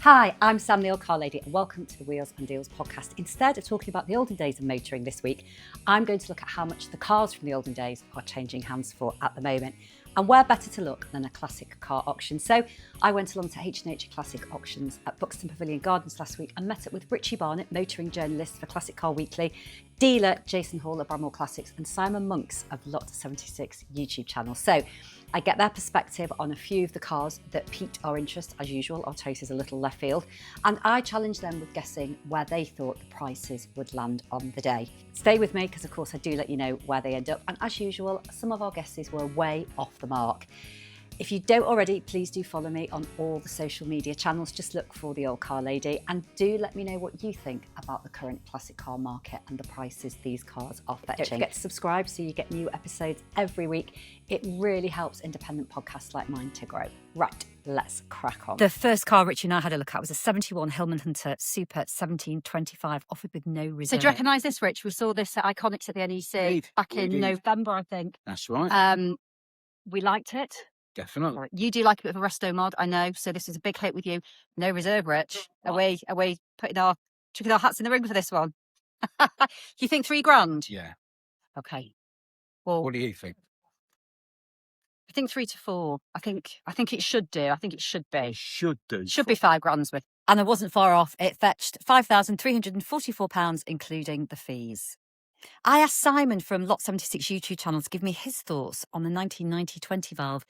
Hi, I'm Sam the Old Car Lady and welcome to the Wheels and Deals podcast. Instead of talking about the olden days of motoring this week, I'm going to look at how much the cars from the olden days are changing hands for at the moment. And where better to look than a classic car auction. So I went along to H&H Classic Auctions at Buxton Pavilion Gardens last week and met up with Richy Barnett, motoring journalist for Classic Car Weekly, dealer Jason Hall of Bramhall Classics and Simon Monks of Lot 76 YouTube channel. So I get their perspective on a few of the cars that piqued our interest. As usual, our choice is a little left field. And I challenged them with guessing where they thought the prices would land on the day. Stay with me because of course I do let you know where they end up. And as usual, some of our guesses were way off the mark. If you don't already, please do follow me on all the social media channels. Just look for The Old Car Lady and do let me know what you think about the current classic car market and the prices these cars are fetching. Don't forget to subscribe so you get new episodes every week. It really helps independent podcasts like mine to grow. Right, let's crack on. The first car Richie and I had a look at was a 71 Hillman Hunter Super 1725 offered with no reserve. So do you recognise this, Rich? We saw this at Iconics at the NEC back in November, I think. That's right. We liked it. Definitely. You do like a bit of a resto mod, I know. So this is a big hit with you. No reserve, Rich. Are we chucking our hats in the ring for this one? You think $3,000? Yeah. Okay. Well, what do you think? I think 3 to 4. I think it should do. I think it should be. Should do. Should be $5,000 with. And I wasn't far off. It fetched £5,344, including the fees. I asked Simon from Lot 76 YouTube channel to give me his thoughts on the 1990 20-valve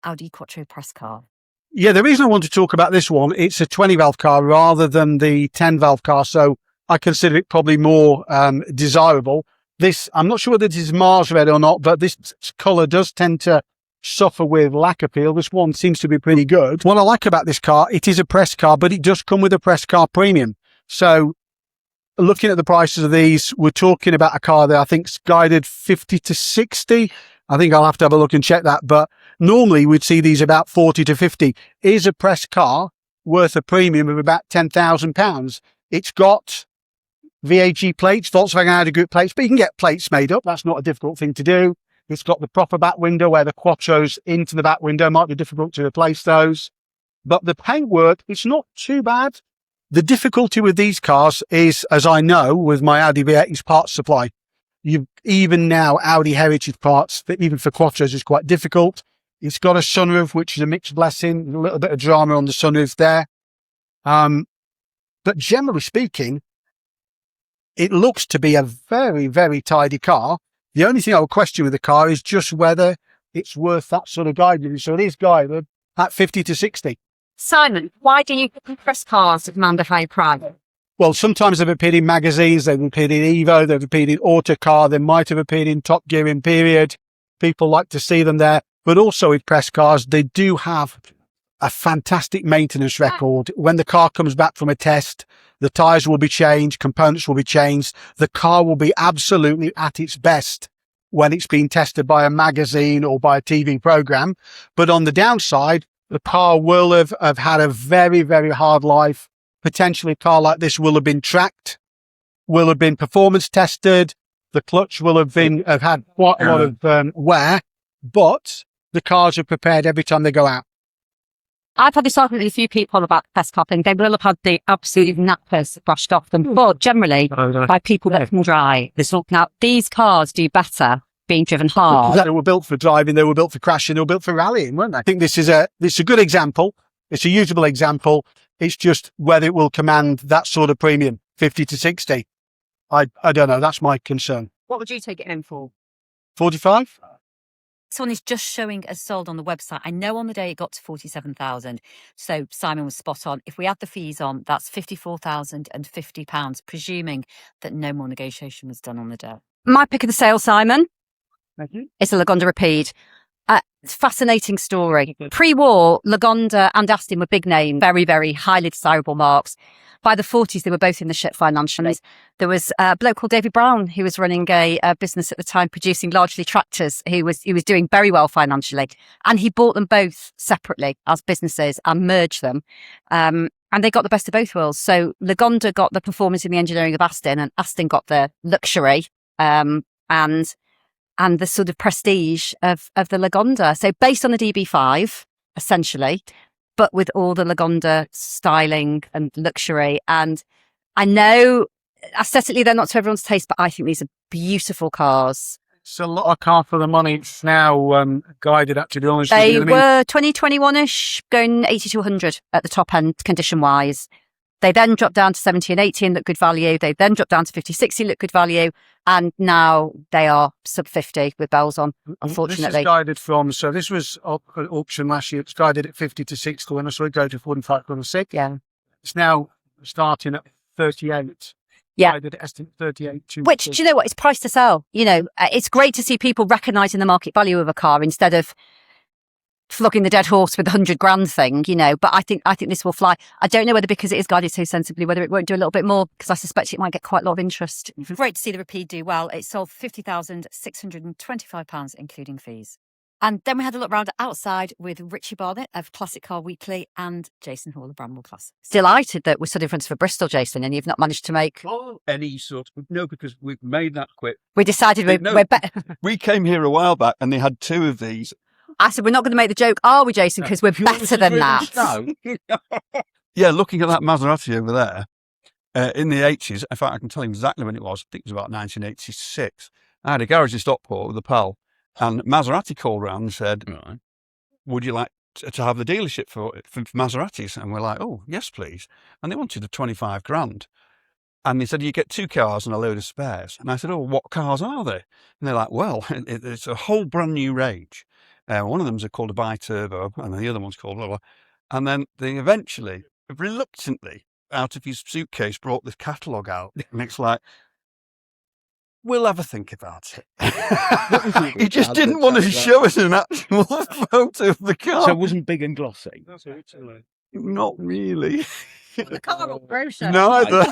Audi Quattro press car. Yeah, the reason I want to talk about this one, it's a 20-valve car rather than the 10-valve car, so I consider it probably more desirable. This, I'm not sure whether this is Mars red or not, but this colour does tend to suffer with lack appeal. This one seems to be pretty good. What I like about this car, it is a press car, but it does come with a press car premium. So looking at the prices of these, we're talking about a car that I think's guided 50 to 60. I think I'll have to have a look and check that. But normally we'd see these about 40 to 50. Is a press car worth a premium of about £10,000? It's got VAG plates, Volkswagen Audi Group plates, but you can get plates made up. That's not a difficult thing to do. It's got the proper back window where the Quattro's into the back window. Might be difficult to replace those. But the paintwork, it's not too bad. The difficulty with these cars is, as I know, with my Audi V8, is parts supply. Even now, Audi heritage parts, even for Quattros, is quite difficult. It's got a sunroof, which is a mixed blessing. A little bit of drama on the sunroof there. But generally speaking, it looks to be a very, very tidy car. The only thing I would question with the car is just whether it's worth that sort of guidance. So it is guided at 50 to 60. Simon, why do you think press cars demand a high price? Well, sometimes they've appeared in magazines, they've appeared in Evo, they've appeared in Autocar, they might have appeared in Top Gear in period. People like to see them there. But also with press cars, they do have a fantastic maintenance record. When the car comes back from a test, the tyres will be changed, components will be changed. The car will be absolutely at its best when it's been tested by a magazine or by a TV programme. But on the downside, the car will have had a very, very hard life. Potentially a car like this will have been tracked, will have been performance tested. The clutch will have had quite a lot of wear, but the cars are prepared every time they go out. I've had this argument with a few people about the press car thing. They will have had the absolute knackers brushed off them, but generally by people that can drive. Now, these cars do better being driven hard. They were built for driving, they were built for crashing, they were built for rallying, weren't they? I think this is a good example. It's a usable example. It's just whether it will command that sort of premium, 50 to 60. I don't know. That's my concern. What would you take it in for? 45? This one is just showing as sold on the website. I know on the day it got to 47,000. So Simon was spot on. If we add the fees on, that's £54,050, presuming that no more negotiation was done on the day. My pick of the sale, Simon. Thank you. It's a Lagonda Rapide. Fascinating story. Pre-war, Lagonda and Aston were big name, very, very highly desirable marks. By the 40s, they were both in the shit financially. There was a bloke called David Brown who was running a business at the time, producing largely tractors. He was doing very well financially, and he bought them both separately as businesses and merged them. And they got the best of both worlds. So Lagonda got the performance in the engineering of Aston, and Aston got the luxury and the sort of prestige of the Lagonda. So based on the DB5, essentially, but with all the Lagonda styling and luxury. And I know aesthetically they're not to everyone's taste, but I think these are beautiful cars. It's a lot of car for the money. It's now guided, to be honest. They were 2021-ish, going 80 to 100 at the top end, condition-wise. They then dropped down to 70 and 80 and look good value. They then dropped down to 50, 60, look good value. And now they are sub 50 with bells on, unfortunately. This is guided from, so this was up at auction last year. It's guided at 50 to 60 when I saw it go to 45 to 6. Yeah. It's now starting at 38. Yeah. Guided at estimate 38. Which, do you know what? It's priced to sell. You know, it's great to see people recognising the market value of a car instead of flogging the dead horse with the 100 grand thing, you know, but I think this will fly. I don't know whether because it is guided so sensibly, whether it won't do a little bit more, because I suspect it might get quite a lot of interest. Great to see the Rapide do well. It sold for £50,625, including fees. And then we had a look round outside with Richy Barnett of Classic Car Weekly and Jason Hall of Bramhall Classics. Delighted that we're stood in front of a Bristol, Jason, and you've not managed to make... any sort of... No, because we've made that quick. We decided we're better. We came here a while back and they had 2 of these. I said, we're not going to make the joke, are we, Jason? Because we're better than that. No. Yeah, looking at that Maserati over there, in the 80s, in fact, I can tell you exactly when it was. I think it was about 1986. I had a garage in Stockport with a pal, and Maserati called round and said, Right. would you like to have the dealership for Maseratis? And we're like, oh, yes, please. And they wanted 25 grand. And they said, you get 2 cars and a load of spares. And I said, oh, what cars are they? And they're like, well, it's a whole brand new range. One of them's called a bi-turbo, and the other one's called blah, blah. And then they eventually, reluctantly, out of his suitcase, brought this catalogue out. And it's like, we'll have a think about it. He just didn't want to show us an actual photo of the car. So it wasn't big and glossy? Not really. The car or brochure? Neither.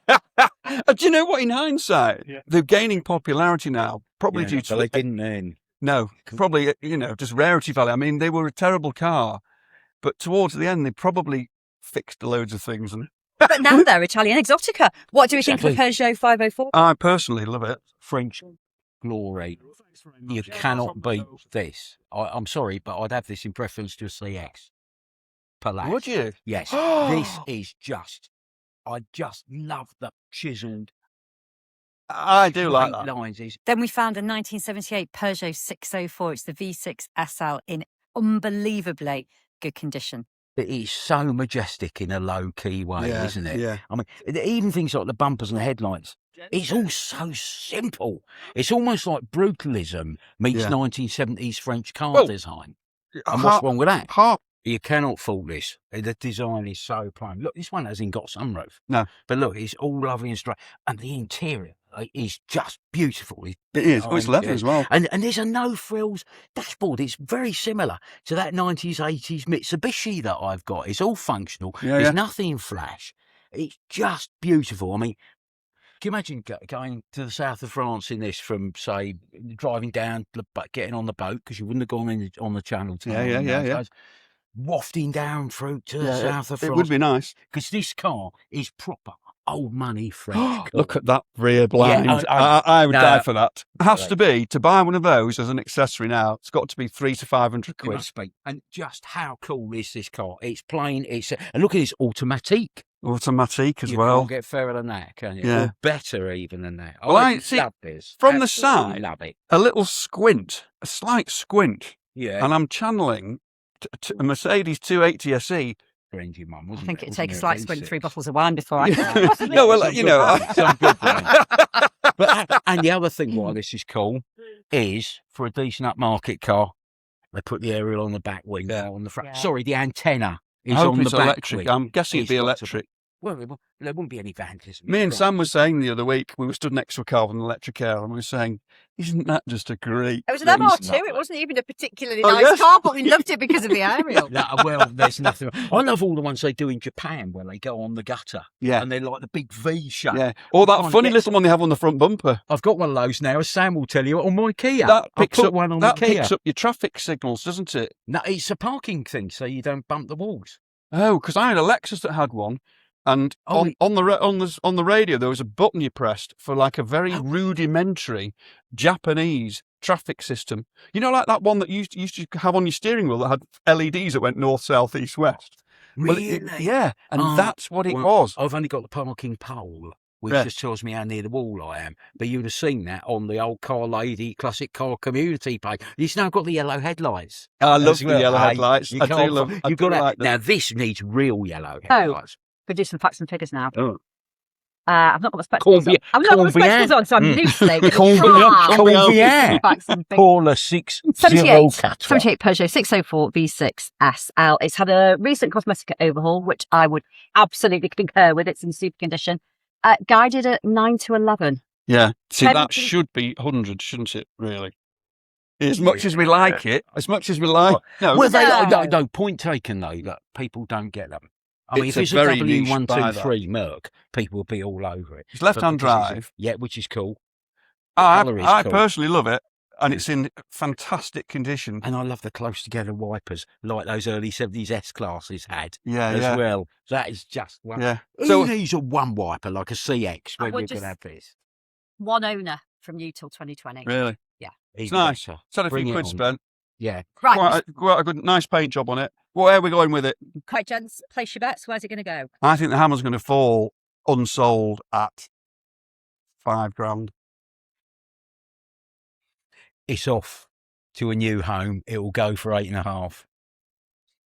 Do you know what, in hindsight, they're gaining popularity now, probably due to... So they didn't earn... No, probably, just rarity value. I mean, they were a terrible car, but towards the end, they probably fixed loads of things. And But now they're Italian Exotica. What do we think of the Peugeot 504? I personally love it. French glory. You cannot beat this. I'm sorry, but I'd have this in preference to a CX. Palace. Would you? Yes. This is just... I just love the chiselled... I do like that. Lines. Then we found a 1978 Peugeot 604. It's the V6 SL in unbelievably good condition. It is so majestic in a low-key way, isn't it? Yeah. I mean, even things like the bumpers and the headlights, it's all so simple. It's almost like brutalism meets 1970s French car design. And what's wrong with that? You cannot fault this. The design is so prime. Look, this one hasn't got sunroof. No. But look, it's all lovely and straight. And the interior is just beautiful. It is. Oh, it's leather as well. And there's a no-frills dashboard. It's very similar to that 90s, 80s Mitsubishi that I've got. It's all functional. There's nothing flash. It's just beautiful. I mean, can you imagine going to the south of France in this from, say, driving down, getting on the boat, because you wouldn't have gone on the channel. Yeah. Wafting down through to the south of France. It would be nice. Because this car is proper old money French car. Look at that rear blind. I would die for that. It has to be, to buy one of those as an accessory now, it's got to be 300 to 500 quid. It must be. And just how cool is this car? It's plain, and look at this automatic. Automatic as you well. You can't get fairer than that, can you? Yeah. Or better even than that. Well, I see, love this. From the side, love it. a little squint, a slight squint. Yeah. And I'm channeling a Mercedes 280 SE. Your mum, wasn't I think it? it'd take a slight swing 3 bottles of wine before I... No, well, Some good but, and the other thing why this is cool is, for a decent upmarket car, they put the aerial on the back wing, on the front. Yeah. Sorry, the antenna is I hope on the it's back electric. wing. I'm guessing it'd be electric. Well, there wouldn't be any vandalism. Me and Sam were saying the other week, we were stood next to a car with an electric air, and we were saying, isn't that just a great... It was an MR2. It wasn't even a particularly nice car, but we loved it because of the aerial. Well, there's nothing... I love all the ones they do in Japan where they go on the gutter. Yeah. And they're like the big V shape. Yeah. Or that funny little one they have on the front bumper. I've got one of those now, as Sam will tell you, on my Kia. That picks up one on the Kia. Picks up your traffic signals, doesn't it? No, it's a parking thing, so you don't bump the walls. Oh, because I had a Lexus that had one. And on the radio, there was a button you pressed for like a very rudimentary Japanese traffic system. You know, like that one that you used to have on your steering wheel that had LEDs that went north, south, east, west. Really? Well, yeah, and that's what it was. I've only got the parking pole, which just tells me how near the wall I am. But you'd have seen that on the old Car Lady Classic Car Community page. It's now got the yellow headlights. I love the yellow headlights. I do love. You've got that. Now this needs real yellow headlights. We'll do some facts and figures now. Oh. I've not got my spectacles on. I've not got my spectacles on, so I'm loosely. Paula 608 78 Peugeot 604 V6 SL. It's had a recent cosmetic overhaul, which I would absolutely concur with. It's in super condition. Guided at 9 to 11. Yeah. See, that should be 100, shouldn't it, really? As much as we like it, No. Well, point taken, though, that people don't get them. I mean, if it's a W123 Merc, people will be all over it. It's left-hand drive. Which is cool. I personally love it, and it's in fantastic condition. And I love the close-together wipers, like those early 70s S-classes had as well. That is just... Wow. Yeah. So these are one wiper, like a CX, where you're going to have this. One owner from you till 2020. Really? Yeah. It's nice. It's had a few quid spent. Yeah. Right. Quite a good, nice paint job on it. Where are we going with it? Quite, gents, place your bets. Where's it going to go? I think the Hammer's going to fall unsold at £5,000. It's off to a new home. It will go for 8.5.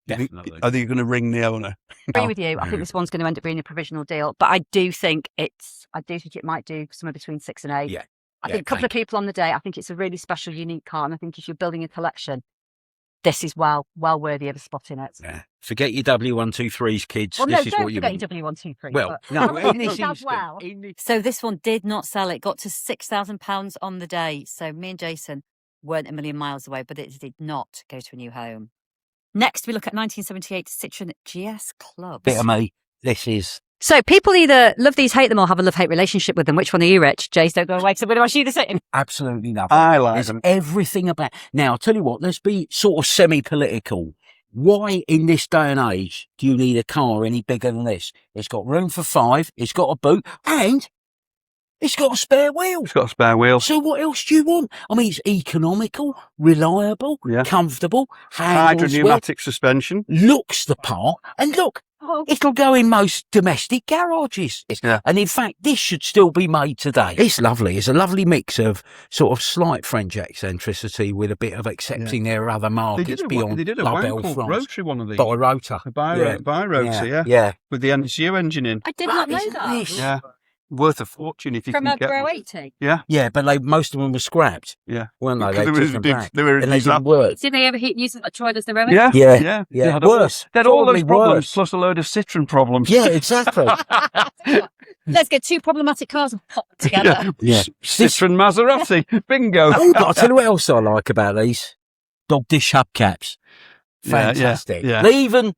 Definitely. Are you going to ring the owner? I agree with you. I think this one's going to end up being a provisional deal, but I do think it might do somewhere between 6 and 8. Yeah. I think a couple of people on the day. I think it's a really special, unique car, and I think if you're building a collection, this is well worthy of a spot in it. Yeah. Forget your W123s, kids. Well, this is don't what you forget want. your W123. Well, no, in this instant. So this one did not sell. It got to £6,000 on the day. So me and Jason weren't a million miles away, but it did not go to a new home. Next, we look at 1978 Citroen GS Clubs. Bit of me. This is... So people either love these, hate them, or have a love-hate relationship with them. Which one are you, Rich? Jace, don't go away, because I'm going to ask you to sit in. Absolutely nothing. I like There's them. everything about... Now, I'll tell you what, let's be sort of semi-political. Why, in this day and age, do you need a car any bigger than this? It's got room for 5, it's got a boot, and it's got a spare wheel. It's got a spare wheel. So what else do you want? I mean, it's economical, reliable, comfortable, handles Hydro-pneumatic suspension. looks the part, and look, it'll go in most domestic garages. And in fact, this should still be made today. It's lovely. It's a lovely mix of sort of slight French eccentricity with a bit of accepting there are other markets beyond They did a La wank Belle France. rotary one of these. By rotor. By rotor, Yeah. With the NSU engine in. I did not know that. Yeah. Worth a fortune if you From can a get Bro them. 80? Yeah, but most of them were scrapped. Yeah. Weren't they? Because They took them back. they were And they didn't work. Did they ever use them tried as their own? Yeah. Yeah. They had Worse. They had all those Probably problems worse. plus a load of Citroen problems. Yeah, exactly. Let's get two problematic cars and pop them together. Yeah. Citroen Maserati. Bingo. Oh, but I'll tell you what else I like about these. Dog dish hubcaps. Fantastic. Yeah. They even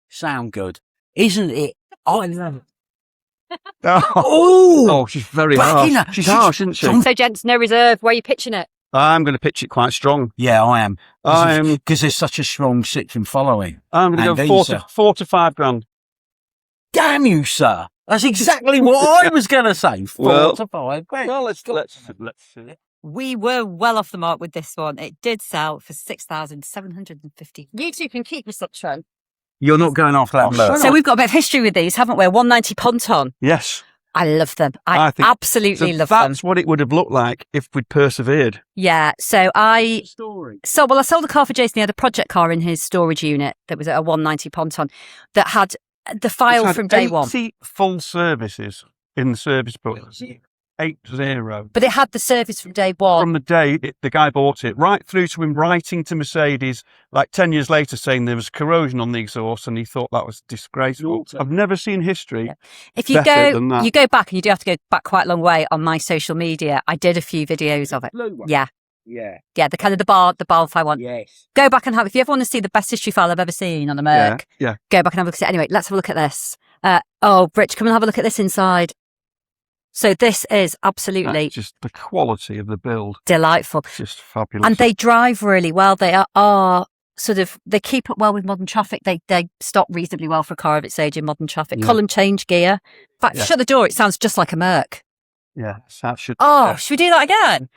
sound good. Isn't it? I love it. Oh, she's very harsh. She's harsh, isn't she? So, gents, no reserve. Where are you pitching it? I'm going to pitch it quite strong. Yeah, I am. I'm Because there's such a strong Citroen following. going to go four to £5,000. Damn you, sir. That's exactly what I was going to say. 4 to 5 grand. Well, let's We were well off the mark with this one. It did sell for 6,750. You two can keep your Citroen. You're not going after that Merc. So we've got a bit of history with these, haven't we? 190 Ponton. Yes. I love them. I think absolutely love them. That's what it would have looked like if we'd persevered. Yeah. So I sold a car for Jason. He had a project car in his storage unit that was a 190 Ponton that had the file from day one. 80 full services in the service book. 80. But it had the service from day one. From the day the guy bought it, right through to him writing to Mercedes, like 10 years later, saying there was corrosion on the exhaust, and he thought that was disgraceful. I've never seen history. Yeah. If you go back, and you do have to go back quite a long way on my social media. I did a few videos of it. Yeah. The kind of the bar file one. Yes. Go back and if you ever want to see the best history file I've ever seen on a Merc. Yeah. Go back and have a look at it. Anyway, let's have a look at this. Rich, come and have a look at this inside. So this is absolutely just the quality of the build. Delightful. Just fabulous. And they drive really well. They are sort of, they keep up well with modern traffic. They stop reasonably well for a car of its age in modern traffic. Yeah. Column change gear. In fact, shut the door, it sounds just like a Merc. Yeah, that should. Oh, should we do that again?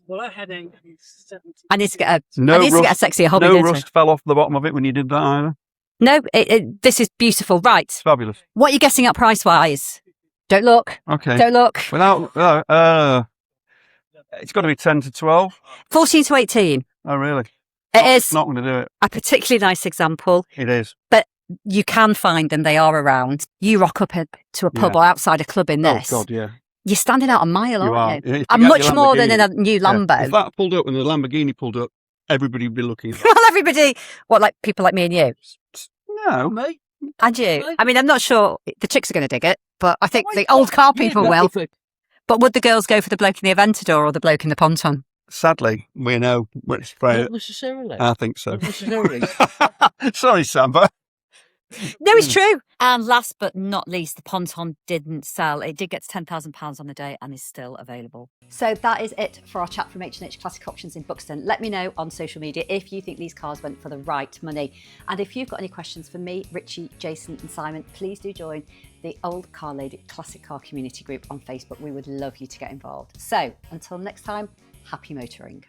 Well, our heading is 70. I need to get a No I need to get a rust- sexier hobby. No don't I? rust fell off the bottom of it when you did that either. No, this is beautiful. Right. It's fabulous. What are you guessing at price wise? Don't look. Okay. Don't look. Without, it's got to be 10 to 12. 14 to 18. Oh, really? It is Not going to do it. a particularly nice example. It is. You can find them. They are around. You rock up to a pub Yeah. or outside a club in this. Oh, God, yeah. You're standing out a mile, You aren't are. you? If And you get much your more than in Lamborghini- a new Yeah. Lambo. If that pulled up and the Lamborghini pulled up, everybody would be looking. Well, everybody, like people like me and you? No. Mate, And you? I mean, I'm not sure the chicks are going to dig it, but I think the old car people will. But would the girls go for the bloke in the Aventador or the bloke in the Ponton? Sadly, we know which way. not necessarily. I think so. Not necessarily. Sorry, Sam, but No, it's true. And last but not least, the Ponton didn't sell. It did get to £10,000 on the day and is still available. So that is it for our chat from H&H Classic Options in Buxton. Let me know on social media if you think these cars went for the right money. And if you've got any questions for me, Richie, Jason and Simon, please do join the Old Car Lady Classic Car Community Group on Facebook. We would love you to get involved. So until next time, happy motoring.